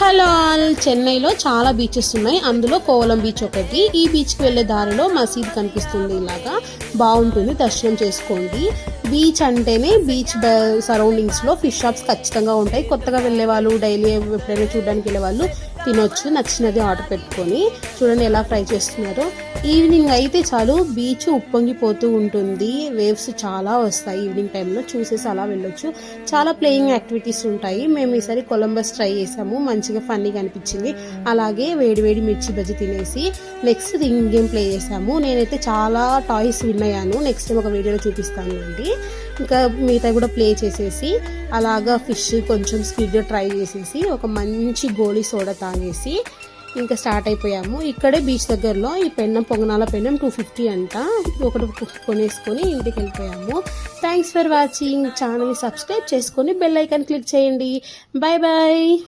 Hello all, చెన్నైలో చాలా beaches ఉన్నాయి. అందులో కోవలం బీచ్ ఒకటి. ఈ బీచ్కి వెళ్ళే దారిలో మసీద్ కనిపిస్తుంది. ఇలాగా బాగుంటుంది, దర్శనం చేసుకోండి. బీచ్ అంటేనే బీచ్ సరౌండింగ్స్లో ఫిష్ షాప్స్ ఖచ్చితంగా ఉంటాయి. కొత్తగా వెళ్ళే వాళ్ళు, డైలీ ఎప్పుడైనా చూడడానికి వెళ్ళే వాళ్ళు తినొచ్చు. నచ్చినది ఆర్డర్ పెట్టుకొని. చూడండి ఎలా ఫ్రై చేస్తున్నారో. ఈవినింగ్ అయితే చాలు బీచ్ ఉప్పొంగిపోతూ ఉంటుంది. వేవ్స్ చాలా వస్తాయి ఈవినింగ్ టైంలో. చూసేసి అలా వెళ్ళొచ్చు. చాలా ప్లేయింగ్ యాక్టివిటీస్ ఉంటాయి. మేము ఈసారి కొలంబస్ ట్రై చేసాము, మంచిగా ఫన్నీగా అనిపించింది. అలాగే వేడి వేడి మిర్చి బజ్జి తినేసి నెక్స్ట్ రింగ్ గేమ్ ప్లే చేసాము. నేనైతే చాలా టాయ్స్ విన్ అయ్యాను. నెక్స్ట్ టైం ఒక వీడియోలో చూపిస్తాను అండి. ఇంకా మిగతా కూడా ప్లే చేసేసి అలాగా ఫిష్ కొంచెం స్పీడ్గా ట్రై చేసేసి ఒక మంచి గోళీ సోడా తాగేసి ఇంకా స్టార్ట్ అయిపోయాము. ఇక్కడే బీచ్ దగ్గరలో ఈ పెన్నం, పొంగనాల పెన్నం 250 అంట. ఒకటి కొనేసుకొని ఇంటికి వెళ్ళిపోయాము. Thanks for watching. ఛానల్ని సబ్స్క్రైబ్ చేసుకొని బెల్ ఐకాన్ క్లిక్ చేయండి. Bye bye.